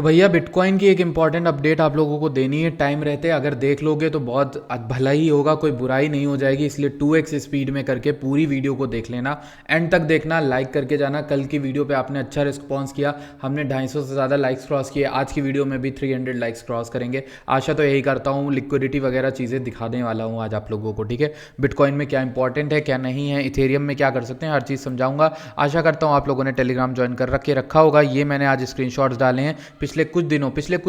भैया बिटकॉइन की एक इम्पॉर्टेंट अपडेट आप लोगों को देनी है टाइम रहते। अगर देख लोगे तो बहुत भला ही होगा, कोई बुराई नहीं हो जाएगी। इसलिए 2x स्पीड में करके पूरी वीडियो को देख लेना, एंड तक देखना, लाइक करके जाना। कल की वीडियो पे आपने अच्छा रिस्पॉन्स किया, हमने 250 से ज़्यादा लाइक्स क्रॉस किए। आज की वीडियो में भी 300 लाइक्स क्रॉस करेंगे। आशा तो यही करता हूँ, लिक्विडिटी वगैरह चीज़ें दिखाने वाला हूँ आज आप लोगों को। ठीक है, बिटकॉइन में क्या इंपॉर्टेंट है क्या नहीं है, इथेरियम में क्या कर सकते हैं, हर चीज़ समझाऊंगा। आशा करता हूँ आप लोगों ने टेलीग्राम ज्वाइन कर रखा होगा। ये मैंने आज स्क्रीनशॉट्स डाले हैं पिछले कुछ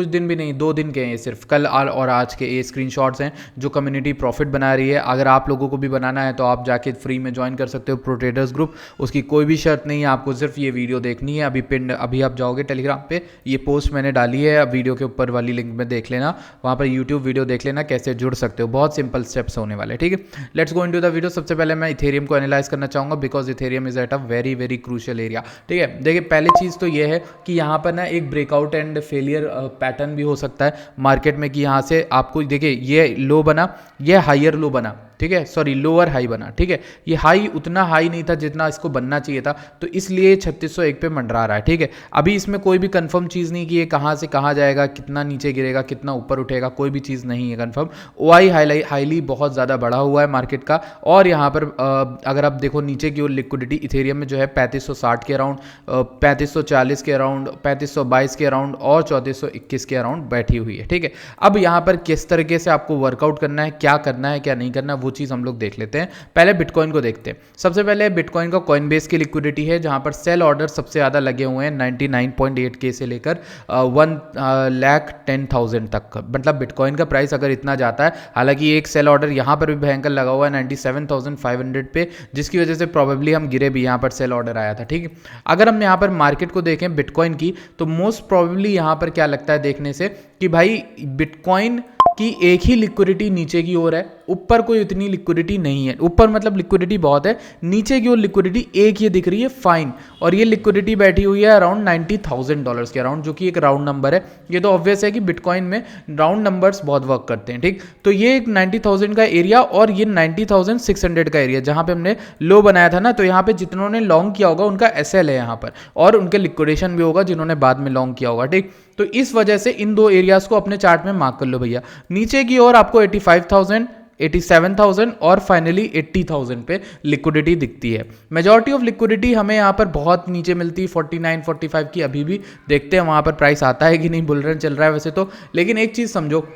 दिन भी नहीं, 2 दिन के हैं, सिर्फ कल और आज के ये स्क्रीनशॉट्स हैं जो कम्युनिटी प्रॉफिट बना रही है। अगर आप लोगों को भी बनाना है तो आप जाके फ्री में ज्वाइन कर सकते हो प्रो ट्रेडर्स ग्रुप। उसकी कोई भी शर्त नहीं है, आपको सिर्फ ये वीडियो देखनी है। अभी आप जाओगे टेलीग्राम पे, ये पोस्ट मैंने डाली है, वीडियो के ऊपर वाली लिंक में देख लेना, वहाँ पर यूट्यूब वीडियो देख लेना कैसे जुड़ सकते हो। बहुत सिंपल स्टेप्स होने वाले। ठीक है, let's go into the video. सबसे पहले मैं इथेरियम को एनालाइज करना चाहूँगा because Ethereum is at a very very crucial area. ठीक है, देखिए पहली चीज़ तो ये है कि यहाँ पर ना एक ब्रेकआउट एंड फेलियर पैटर्न भी हो सकता है मार्केट में, कि यहाँ से आपको देखिए ये लो बना, ये हायर लो बना, ठीक है, सॉरी लोअर हाई बना। ठीक है, ये हाई उतना हाई नहीं था जितना इसको बनना चाहिए था, तो इसलिए 3601 पे मंडरा रहा है। ठीक है, अभी इसमें कोई भी कंफर्म चीज़ नहीं कि ये कहाँ से कहाँ जाएगा, कितना नीचे गिरेगा, कितना ऊपर उठेगा, कोई भी चीज़ नहीं है कंफर्म। ओआई हाईली बहुत ज़्यादा बढ़ा हुआ है मार्केट का। और यहाँ पर अगर आप देखो नीचे की ओर लिक्विडिटी इथेरियम में जो है 3560 के अराउंड, 3540 के अराउंड, 3522 के अराउंड और 3421 के अराउंड बैठी हुई है। ठीक है, अब यहाँ पर किस तरीके से आपको वर्कआउट करना है, क्या करना है क्या नहीं करना, वो चीज़ हम लोग देख लेते हैं। पहले बिटकॉइन को देखते हैं। सबसे पहले बिटकॉइन का कॉइन बेस की लिक्विडिटी है, जहां पर सेल ऑर्डर सबसे ज़्यादा लगे हुए हैं 99.8K से लेकर 1,10,000 तक। मतलब बिटकॉइन का प्राइस अगर इतना जाता है, हालांकि एक सेल ऑर्डर यहाँ पर भी भयंकर लगा हुआ है 97,500 पे, जिसकी वजह से प्रॉबेबली हम गिरे भी, यहाँ पर सेल ऑर्डर आया था। ठीक है, अगर हम यहाँ पर मार्केट को देखें बिटकॉइन की, तो मोस्ट प्रॉबेबली यहाँ पर क्या लगता है देखने से कि भाई बिटकॉइन कि एक ही लिक्विडिटी नीचे की ओर है, ऊपर कोई इतनी लिक्विडिटी नहीं है। ऊपर मतलब लिक्विडिटी बहुत है, नीचे की ओर लिक्विडिटी एक ये दिख रही है, फाइन। और ये लिक्विडिटी बैठी हुई है अराउंड $90,000 के अराउंड, जो कि एक राउंड नंबर है। ये तो ऑब्वियस है कि बिटकॉइन में राउंड नंबर्स बहुत वर्क करते हैं। ठीक, तो ये एक 90,000 का एरिया और ये 90,600 का एरिया, जहां पे हमने लो बनाया था ना, तो यहाँ पे जिन्होंने लॉन्ग किया होगा उनका एसएल है यहाँ पर, और उनके लिक्विडेशन भी होगा जिन्होंने बाद में लॉन्ग किया होगा। ठीक, तो इस वजह से इन दो एरियाज को अपने चार्ट में मार्क कर लो भैया। नीचे की ओर आपको 85,000, 87,000 और फाइनली 80,000 पे लिक्विडिटी दिखती है। मेजॉरिटी ऑफ लिक्विडिटी हमें यहाँ पर बहुत नीचे मिलती है, 49, 45 की। अभी भी देखते हैं वहाँ पर प्राइस आता है कि नहीं, बुल रन चल रहा है वैसे तो। लेकिन एक चीज़ समझो,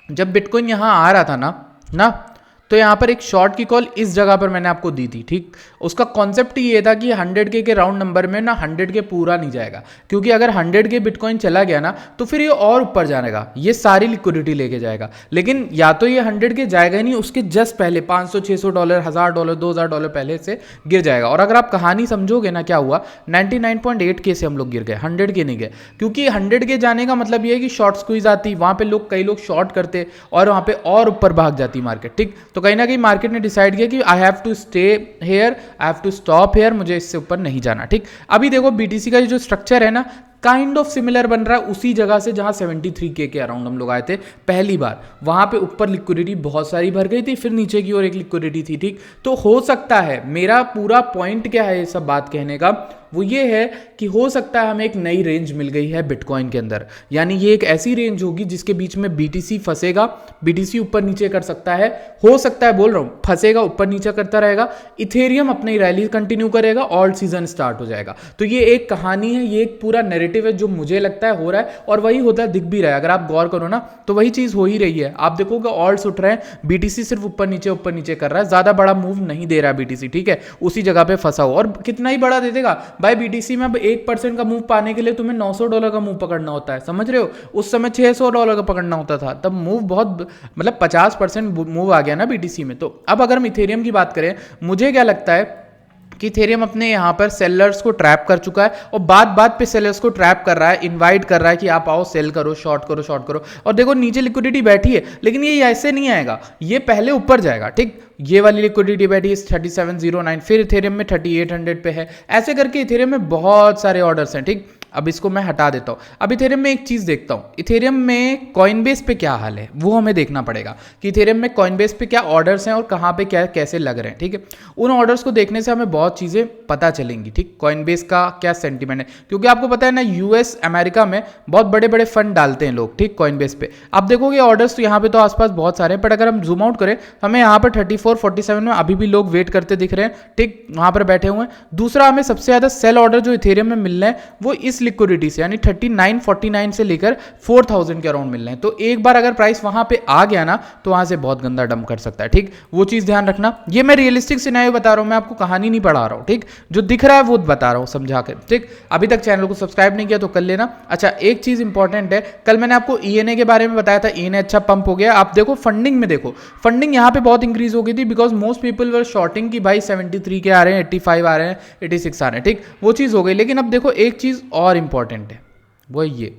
जब बिटकॉइन यहाँ आ रहा था ना तो यहाँ पर एक शॉर्ट की कॉल इस जगह पर मैंने आपको दी थी। ठीक, उसका कॉन्सेप्ट ये था कि 100K के राउंड नंबर में ना 100K पूरा नहीं जाएगा, क्योंकि अगर 100K बिटकॉइन चला गया ना तो फिर ये और ऊपर जाएगा, ये सारी लिक्विडिटी लेके जाएगा। लेकिन या तो ये 100K जाएगा ही नहीं, उसके जस्ट पहले $500, $600, $1000, $2000 पहले से गिर जाएगा। और अगर आप कहानी समझोगे ना क्या हुआ, 99.8K से हम लोग गिर गए, 100K नहीं गए। क्योंकि 100K जाने का मतलब ये है कि शॉर्ट स्क्वीज आती, वहाँ पे कई लोग शॉर्ट करते और वहाँ पे और ऊपर भाग जाती मार्केट। ठीक, तो कहीं ना कहीं मार्केट ने डिसाइड किया कि I have to stay here, I have to stop here, मुझे इससे ऊपर नहीं जाना। ठीक, अभी देखो बीटीसी का जो स्ट्रक्चर है ना, काइंड ऑफ सिमिलर बन रहा है उसी जगह से जहां 73K के अराउंड हम लोग आए थे पहली बार। वहां पे ऊपर लिक्विडिटी बहुत सारी भर गई थी, फिर नीचे की ओर एक लिक्विडिटी थी। ठीक, तो हो सकता है, मेरा पूरा पॉइंट क्या है ये सब बात कहने का, वो ये है कि हो सकता है हमें एक नई रेंज मिल गई है बिटकॉइन के अंदर। यानी ये एक ऐसी रेंज होगी जिसके बीच में बीटीसी फंसेगा, बीटीसी ऊपर नीचे कर सकता है, हो सकता है, बोल रहा हूं, फंसेगा, ऊपर नीचे करता रहेगा, इथेरियम अपनी रैली कंटिन्यू करेगा, ऑल्ट सीजन स्टार्ट हो जाएगा। तो ये एक कहानी है, ये एक पूरा नैरेटिव है जो मुझे लगता है हो रहा है, और वही होता है, दिख भी रहा है। अगर आप गौर करो ना तो वही चीज हो ही रही है। आप देखोगे ऑल्ट्स उठ रहे हैं, बीटीसी सिर्फ ऊपर नीचे कर रहा है, ज्यादा बड़ा मूव नहीं दे रहा है बीटीसी। ठीक है, उसी जगह पे फंसा हुआ, और कितना ही बड़ा दे देगा भाई बीटीसी में। अब 1% का मूव पाने के लिए तुम्हें $900 का मूव पकड़ना होता है, समझ रहे हो? उस समय $600 का पकड़ना होता था, तब मूव बहुत, मतलब 50% मूव आ गया ना बीटीसी में। तो अब अगर हम इथेरियम की बात करें, मुझे क्या लगता है कि इथेरियम अपने यहाँ पर सेलर्स को ट्रैप कर चुका है, और बात पे सेलर्स को ट्रैप कर रहा है, इनवाइट कर रहा है कि आप आओ, सेल करो, शॉर्ट करो। और देखो नीचे लिक्विडिटी बैठी है, लेकिन ये ऐसे नहीं आएगा, ये पहले ऊपर जाएगा। ठीक, ये वाली लिक्विडिटी बैठी है 3709, फिर इथेरियम में 3800 पे है, ऐसे करके इथेरियम में बहुत सारे ऑर्डर्स हैं। ठीक, अब इसको मैं हटा देता हूँ। अब इथेरियम में एक चीज़ देखता हूँ, इथेरियम में कॉइनबेस पे क्या हाल है वो हमें देखना पड़ेगा कि इथेरियम में कॉइनबेस पे क्या ऑर्डर्स हैं और कहाँ पे क्या कैसे लग रहे हैं, ठीक है। उन ऑर्डर्स को देखने से हमें बहुत चीज़ें पता चलेंगी, ठीक। कॉइनबेस का क्या सेंटीमेंट है, क्योंकि आपको पता है ना यूएस अमेरिका में बहुत बड़े बड़े फंड डालते हैं लोग, ठीक, कॉइनबेस पे। आप देखोगे ऑर्डर्स तो यहाँ पे तो आसपास बहुत सारे हैं, बट अगर हम जूम आउट करें हमें यहाँ पर 34-47 में अभी भी लोग वेट करते दिख रहे हैं, ठीक, वहाँ पर बैठे हुए हैं। दूसरा, हमें सबसे ज़्यादा सेल ऑर्डर जो इथेरियम में मिल रहे हैं वो इस लिक्विडिटी से, यानी 39-49 से लेकर 4000 के अराउंड मिल रहे हैं। तो एक बार अगर प्राइस वहाँ पे आ गया ना तो वहाँ से बहुत गंदा डंप कर सकता है, ठीक, वो चीज़ ध्यान रखना। ये मैं रियलिस्टिक सिनेरियो बता रहा हूँ, मैं आपको कहानी नहीं पढ़ा रहा हूँ, ठीक, जो दिख रहा है वो बता रहा हूँ समझा कर, ठीक। अभी तक चैनल को सब्सक्राइब नहीं किया तो कर लेना। अच्छा, एक चीज़ इंपॉर्टेंट है, कल मैंने आपको ईएनए के बारे में बताया था, ईएनए अच्छा पंप हो गया। आप देखो फंडिंग में, देखो फंडिंग यहाँ पे बहुत इंक्रीज हो गई थी, because most people were shorting कि भाई 73 के आ रहे हैं, 85 आ रहे हैं, 86 आ रहे हैं, ठीक, वो चीज़ हो गई। लेकिन अब देखो एक चीज़ और इंपॉर्टेंट है, वो ये,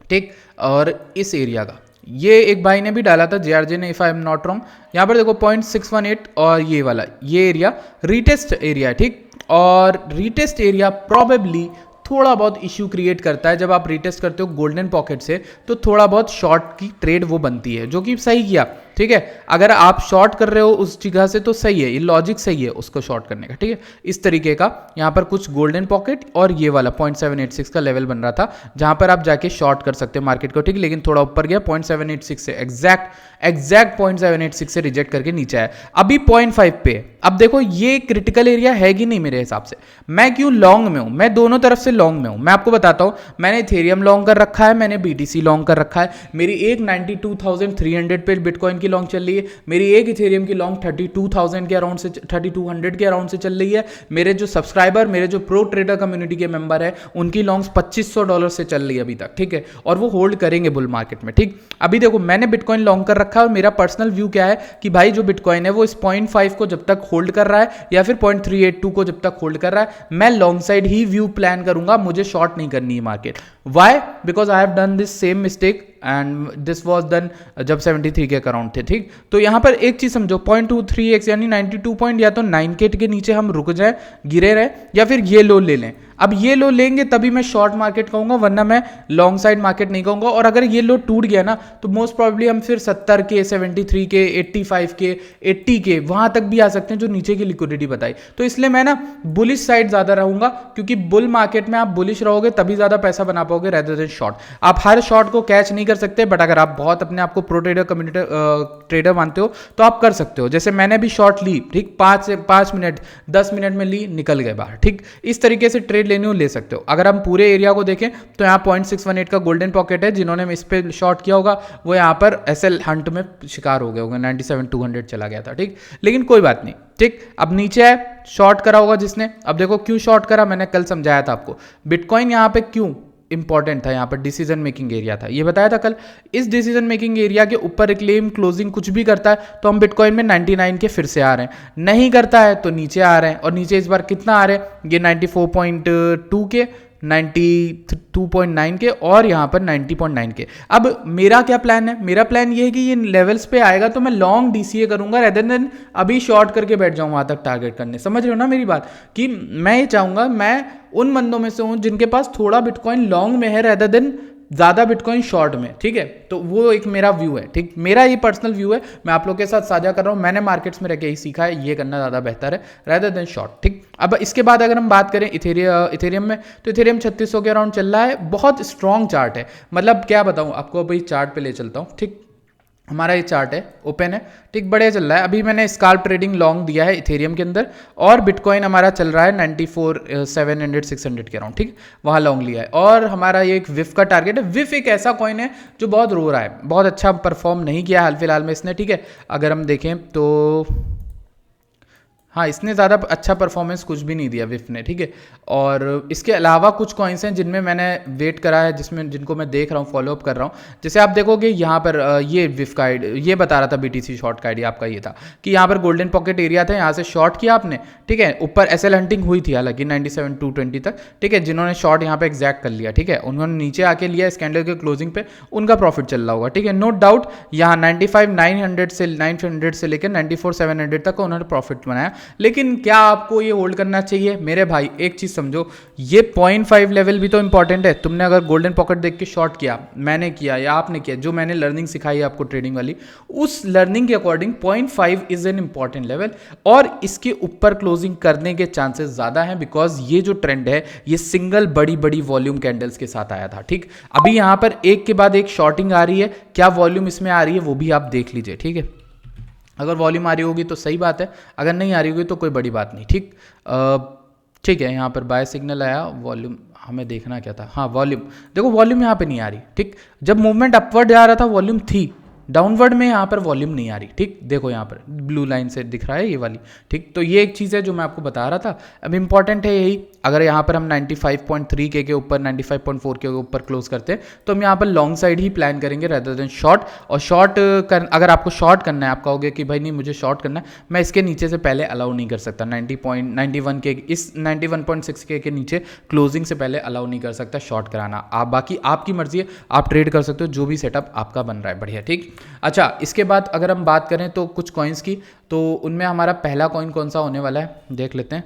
ठीक, और इस एरिया का ये एक भाई ने भी डाला था, जेआरजे ने, if I am not wrong, यहाँ पर देखो 0.618 और ये वाला ये एरिया रीटेस्ट एरिया है, ठीक। और रीटेस्ट एरिया प्रॉबेबली थोड़ा बहुत इश्यू क्रिएट करता है। जब आप रीटेस्ट करते हो गोल्डन पॉकेट से तो थोड़ा बहुत शॉर्ट की ट्रेड वो बनती है, जो कि सही किया, ठीक है। अगर आप शॉर्ट कर रहे हो उस जगह से तो सही है, ये लॉजिक सही है उसको शॉर्ट करने का, ठीक है। इस तरीके का यहाँ पर कुछ गोल्डन पॉकेट और ये वाला 0.786 का लेवल बन रहा था, जहां पर आप जाके शॉर्ट कर सकते हो मार्केट को, ठीक। लेकिन थोड़ा ऊपर गया 0.786 से, एग्जैक्ट 0.786 से रिजेक्ट करके नीचे आया, अभी 0.5 पे। अब देखो ये क्रिटिकल एरिया है कि नहीं मेरे हिसाब से। मैं क्यों लॉन्ग में हूं, मैं दोनों तरफ से लॉन्ग में हूं, मैं आपको बताता हूं। मैंने इथेरियम लॉन्ग कर रखा है, मैंने बीटीसी लॉन्ग कर रखा है। मेरी एक 92,300 पे बिटकॉइन की लॉन्ग चल रही है, मेरी एक इथेरियम की लॉन्ग 32,000 के अराउंड से, 3200 के अराउंड से चल रही है। मेरे जो सब्सक्राइबर, मेरे जो प्रो ट्रेडर कम्युनिटी के मेंबर है, उनकी लॉन्ग्स $2500 से चल रही है अभी तक, ठीक है। और वो होल्ड करेंगे बुल मार्केट में, ठीक। अभी देखो मैंने बिटकॉइन लॉन्ग कर रखा है और मेरा पर्सनल व्यू क्या है कि भाई जो बिटकॉइन है वो इस 0.5 को जब तक होल्ड कर रहा है या फिर 0.382 को जब तक होल्ड कर रहा है, मैं लॉन्ग साइड ही व्यू प्लान करूंगा, मुझे शॉर्ट नहीं करनी है market. Why? Because I have done this same mistake and this was done जब 73 के अराउंड थे, ठीक। तो यहां पर एक चीज समझो, 0.23x यानी 92 पॉइंट, या तो 9K के नीचे हम रुक जाए, गिरे रहे, या फिर ये लो ले लें। अब ये लो लेंगे तभी मैं शॉर्ट मार्केट कहूंगा, वरना मैं लॉन्ग साइड मार्केट नहीं कहूंगा। और अगर ये लो टूट गया ना तो मोस्ट प्रोबेबली हम फिर 70 के, 73 के, 85 के, 80 के वहां तक भी आ सकते हैं, जो नीचे की लिक्विडिटी बताई। तो इसलिए मैं ना बुलिश साइड ज्यादा रहूंगा, क्योंकि बुल मार्केट में आप बुलिश रहोगे तभी ज्यादा पैसा बना पाओगे रेदर देन शॉर्ट। आप हर शॉर्ट को कैच नहीं कर सकते, बट अगर आप बहुत अपने आप को प्रो ट्रेडर कम्युनिटी ट्रेडर मानते हो तो आप कर सकते हो। जैसे मैंने भी शॉर्ट ली, ठीक, 5 मिनट 10 मिनट में ली, निकल गए बाहर, ठीक। इस तरीके से ट्रेड लेने हो ले सकते हो। अगर हम पूरे एरिया को देखें तो यहाँ 0.618 का गोल्डन पॉकेट है, जिन्होंने इस पे शॉर्ट किया होगा वो यहाँ पर एसएल हंट में शिकार हो गए होंगे, 97,200 चला गया था, ठीक। लेकिन कोई बात नहीं, ठीक। अब नीचे है, शॉर्ट करा होगा जिसने। अब देखो क्यों शॉर्ट करा, मैंने कल समझाया था आपको। बिटकॉइन यहाँ पे क्यों इंपॉर्टेंट था, यहाँ पर डिसीजन मेकिंग एरिया था, ये बताया था कल। इस डिसीजन मेकिंग एरिया के ऊपर क्लेम क्लोजिंग कुछ भी करता है तो हम बिटकॉइन में 99 के फिर से आ रहे हैं, नहीं करता है तो नीचे आ रहे हैं। और नीचे इस बार कितना आ रहे हैं, ये 94.2 के, 92.9 के और यहाँ पर 90.9 के। अब मेरा क्या प्लान है, मेरा प्लान ये है कि ये लेवल्स पे आएगा तो मैं लॉन्ग डीसीए करूंगा रेदर देन अभी शॉर्ट करके बैठ जाऊं वहां तक टारगेट करने। समझ रहे हो ना मेरी बात, कि मैं ये चाहूंगा, मैं उन बंदों में से हूं जिनके पास थोड़ा बिटकॉइन लॉन्ग में है रेदर देन ज्यादा बिटकॉइन शॉर्ट में, ठीक है। तो वो एक मेरा व्यू है, ठीक, मेरा ये पर्सनल व्यू है, मैं आप लोग के साथ साझा कर रहा हूँ। मैंने मार्केट्स में रह के ही सीखा है, ये करना ज़्यादा बेहतर है रेदर देन शॉर्ट, ठीक। अब इसके बाद अगर हम बात करें इथेरियम में, तो इथेरियम 3600 के अराउंड चल रहा है, बहुत स्ट्रॉन्ग चार्ट है। मतलब क्या बताऊँ आपको, अभी चार्ट पे ले चलता हूँ, ठीक। हमारा ये चार्ट है, ओपन है, ठीक, बढ़िया चल रहा है। अभी मैंने स्काल्प ट्रेडिंग लॉन्ग दिया है इथेरियम के अंदर, और बिटकॉइन हमारा चल रहा है 94,700-600 के अराउंड, ठीक, वहाँ लॉन्ग लिया है। और हमारा ये एक विफ का टारगेट है। विफ एक ऐसा कॉइन है जो बहुत रो रहा है, बहुत अच्छा परफॉर्म नहीं किया हाल फिलहाल में इसने, ठीक है। अगर हम देखें तो हाँ, इसने ज़्यादा अच्छा परफॉर्मेंस कुछ भी नहीं दिया विफ ने, ठीक है। और इसके अलावा कुछ कॉइन्स हैं जिनमें मैंने वेट करा है, जिनको मैं देख रहा हूँ, फॉलोअप कर रहा हूँ। जैसे आप देखोगे यहाँ पर ये विफ का ये बता रहा था, बीटीसी शॉर्ट का आइडिया आपका ये था कि यहाँ पर गोल्डन पॉकेट एरिया था, यहाँ से शॉर्ट किया आपने, ठीक है। ऊपर एसएल हंटिंग हुई थी हालांकि 97,220 तक, ठीक है। जिन्होंने शॉर्ट यहाँ पे एग्जैक्ट कर लिया, ठीक है, उन्होंने नीचे आके लिया इस कैंडल के क्लोजिंग पे, उनका प्रॉफिट चल रहा होगा, ठीक है, नो डाउट। यहाँ 95,900 से 900 से लेकर 94,700 तक उन्होंने प्रॉफिट बनाया। लेकिन क्या आपको ये होल्ड करना चाहिए? मेरे भाई एक चीज़ समझो, ये 0.5 लेवल भी तो इंपॉर्टेंट है। तुमने अगर गोल्डन पॉकेट देख के शॉर्ट किया, मैंने किया या आपने किया, जो मैंने लर्निंग सिखाई है आपको ट्रेडिंग वाली, उस लर्निंग के according 0.5 is an important level, और इसके ऊपर क्लोजिंग करने के चांसेस ज़्यादा हैं, बिकॉज ये जो ट्रेंड है ये सिंगल बड़ी बड़ी वॉल्यूम कैंडल्स के साथ आया था। ठीक, अभी यहाँ पर एक के बाद एक शॉर्टिंग आ रही है, क्या वॉल्यूम इसमें आ रही है वो भी आप देख लीजिए। ठीक है, अगर वॉल्यूम आ रही होगी तो सही बात है, अगर नहीं आ रही होगी तो कोई बड़ी बात नहीं। ठीक, ठीक है, यहाँ पर बाय सिग्नल आया, वॉल्यूम हमें देखना क्या था, हाँ वॉल्यूम देखो, वॉल्यूम यहाँ पे नहीं आ रही। ठीक, जब मूवमेंट अपवर्ड जा रहा था वॉल्यूम थी, डाउनवर्ड में यहाँ पर वॉल्यूम नहीं आ रही। ठीक, देखो यहाँ पर ब्लू लाइन से दिख रहा है ये वाली। ठीक, तो ये एक चीज़ है जो मैं आपको बता रहा था। अब इंपॉर्टेंट है यही, अगर यहाँ पर हम 95.3 के ऊपर 95.4 के ऊपर क्लोज करते हैं तो हम यहाँ पर लॉन्ग साइड ही प्लान करेंगे रेदर देन शॉर्ट। और शॉर्ट अगर आपको शॉर्ट करना है, आप कहोगे कि भाई नहीं मुझे शॉर्ट करना है, मैं इसके नीचे से पहले अलाउ नहीं कर सकता, 90.91 के, इस 91.6 के नीचे क्लोजिंग से पहले अलाउ नहीं कर सकता शॉर्ट कराना। आप बाकी आपकी मर्जी है, आप ट्रेड कर सकते हो, जो भी सेटअप आपका बन रहा है, बढ़िया। ठीक, अच्छा, इसके बाद अगर हम बात करें तो कुछ कॉइन्स की, तो उनमें हमारा पहला कॉइन कौन सा होने वाला है देख लेते हैं।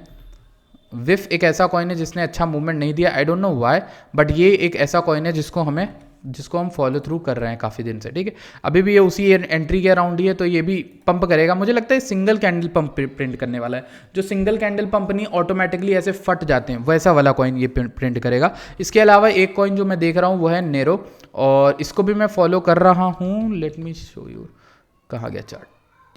विफ एक ऐसा कॉइन है जिसने अच्छा मूवमेंट नहीं दिया, I don't know why, but ये एक ऐसा कॉइन है जिसको हम फॉलो थ्रू कर रहे हैं काफ़ी दिन से। ठीक है, अभी भी ये उसी एंट्री के अराउंड ही है, तो ये भी पंप करेगा। मुझे लगता है सिंगल कैंडल पंप प्रिंट करने वाला है, जो सिंगल कैंडल पंप नहीं ऑटोमेटिकली ऐसे फट जाते हैं, वैसा वाला कॉइन ये प्रिंट करेगा। इसके अलावा एक कॉइन जो मैं देख रहा हूँ वो है नेरो, और इसको भी मैं फॉलो कर रहा हूँ। लेट मी शो यू, कहाँ गया चार्ट,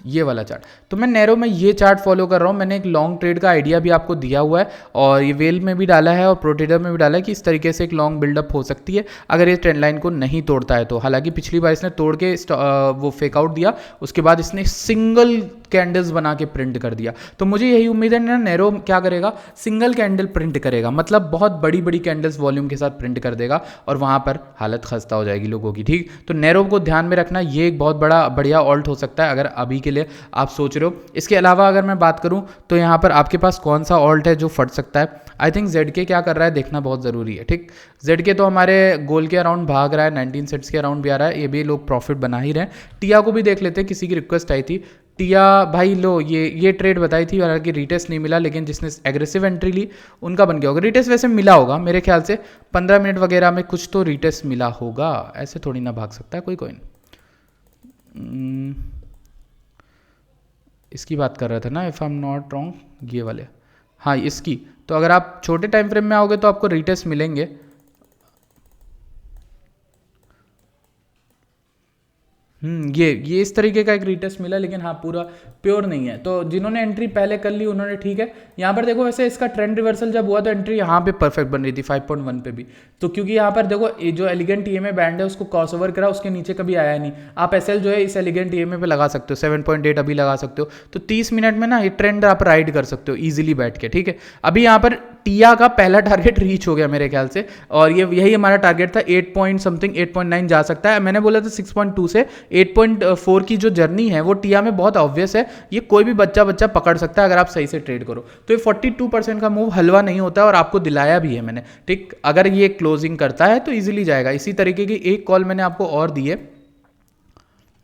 ये वाला चार्ट। तो मैं नैरो में ये चार्ट फॉलो कर रहा हूँ। मैंने एक लॉन्ग ट्रेड का आइडिया भी आपको दिया हुआ है, और ये वेल में भी डाला है और प्रोट्रेडर में भी डाला है कि इस तरीके से एक लॉन्ग बिल्डअप हो सकती है अगर ये ट्रेंड लाइन को नहीं तोड़ता है तो। हालांकि पिछली बार इसने तोड़ के वो फेक आउट दिया, उसके बाद इसने सिंगल कैंडल्स बना के प्रिंट कर दिया। तो मुझे यही उम्मीद है ना, नैरो क्या करेगा, सिंगल कैंडल प्रिंट करेगा, मतलब बहुत बड़ी बड़ी कैंडल्स वॉल्यूम के साथ प्रिंट कर देगा, और वहाँ पर हालत खस्ता हो जाएगी लोगों की। ठीक, तो नैरो को ध्यान में रखना, ये एक बहुत बढ़िया ऑल्ट हो सकता है अगर अभी के लिए आप सोच रहे हो। इसके अलावा अगर मैं बात करूं तो यहाँ पर आपके पास कौन सा ऑल्ट है जो फट सकता है, आई थिंक ZK क्या कर रहा है देखना बहुत ज़रूरी है। ठीक, ZK तो हमारे गोल के अराउंड भाग रहा है, 19 सेट्स के अराउंड भी आ रहा है, ये भी लोग प्रॉफिट बना ही रहे हैं। टिया को भी देख लेते हैं, किसी की रिक्वेस्ट आई थी, टिया भाई लो ये ट्रेड बताई थी, हालांकि रिटेस्ट नहीं मिला, लेकिन जिसने एग्रेसिव एंट्री ली उनका बन गया होगा। रिटेस्ट वैसे मिला होगा मेरे ख्याल से 15 मिनट वगैरह में कुछ तो रिटेस्ट मिला होगा, ऐसे थोड़ी ना भाग सकता है कोई कॉइन। इसकी बात कर रहा था ना, if I am not wrong, ये वाले, हाँ इसकी। तो अगर आप छोटे टाइम फ्रेम में आओगे तो आपको रिटेस्ट मिलेंगे। ये इस तरीके का एक रिटेस्ट मिला, लेकिन हाँ पूरा प्योर नहीं है। तो जिन्होंने एंट्री पहले कर ली उन्होंने ठीक है। यहाँ पर देखो वैसे इसका ट्रेंड रिवर्सल जब हुआ तो एंट्री यहाँ पे परफेक्ट बन रही थी 5.1 पे भी, तो क्योंकि यहाँ पर देखो ये जो एलिगेंट EMA बैंड है उसको क्रॉसओवर करा, उसके नीचे कभी आया नहीं। आप SL जो है इस एलिगेंट EMA पे लगा सकते हो, 7.8 अभी लगा सकते हो, तो 30 मिनट में ना ये ट्रेंड आप राइड कर सकते हो ईजिली बैठ के। ठीक है, अभी यहाँ पर टिया का पहला टारगेट रीच हो गया मेरे ख्याल से, और यही हमारा टारगेट था 8 पॉइंट समथिंग, 8.9 जा सकता है। मैंने बोला था 6.2 से 8.4 की जो जर्नी है वो टिया में बहुत ऑब्वियस है, ये कोई भी बच्चा पकड़ सकता है अगर आप सही से ट्रेड करो। तो ये 42% का मूव हलवा नहीं होता है, और आपको दिलाया भी है मैंने। ठीक, अगर ये क्लोजिंग करता है तो इजीली जाएगा। इसी तरीके की एक कॉल मैंने आपको और दी है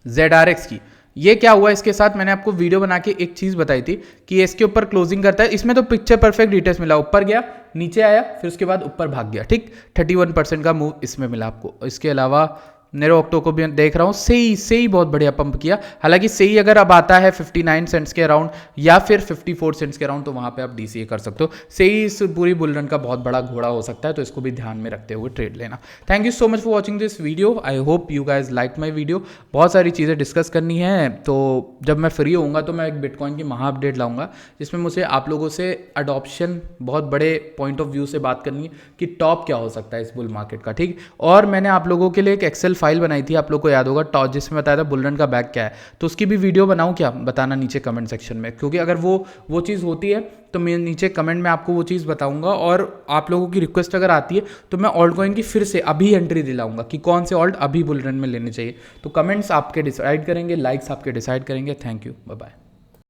ZRX की। ये क्या हुआ इसके साथ, मैंने आपको वीडियो बना के एक चीज़ बताई थी कि इसके ऊपर क्लोजिंग करता है। इसमें तो पिक्चर परफेक्ट रिटेस्ट मिला, ऊपर गया नीचे आया फिर उसके बाद ऊपर भाग गया। ठीक, 31% का मूव इसमें मिला आपको। इसके अलावा नेरो ऑक्टो को भी देख रहा हूँ, सही बहुत बढ़िया पंप किया। हालांकि सही अगर अब आता है 59 सेंट्स के अराउंड या फिर 54 सेंट्स के अराउंड तो वहाँ पे आप DCA कर सकते हो। सही इस पूरी बुलरन का बहुत बड़ा घोड़ा हो सकता है, तो इसको भी ध्यान में रखते हुए ट्रेड लेना। Thank you so much for watching this video, I hope you guys like my video. बहुत सारी चीज़ें डिस्कस करनी है, तो जब मैं फ्री होऊंगा तो मैं एक बिटकॉइन की महा अपडेट लाऊंगा, जिसमें मुझे आप लोगों से अडॉप्शन बहुत बड़े पॉइंट ऑफ व्यू से बात करनी है कि टॉप क्या हो सकता है इस बुल मार्केट का। ठीक, और मैंने आप लोगों के लिए एक एक्सेल फाइल बनाई थी, आप लोग को याद होगा टॉप, जिसमें बताया था बुलरन का बैग क्या है, तो उसकी भी वीडियो बनाऊं क्या, बताना नीचे कमेंट सेक्शन में, क्योंकि अगर वो चीज़ होती है तो मैं नीचे कमेंट में आपको वो चीज़ बताऊंगा। और आप लोगों की रिक्वेस्ट अगर आती है तो मैं ऑल्ट कॉइन की फिर से अभी एंट्री दिलाऊंगा कि कौन से ऑल्ट अभी बुलरन में लेने चाहिए। तो कमेंट्स आपके डिसाइड करेंगे, लाइक्स आपके डिसाइड करेंगे। Thank you, bye bye.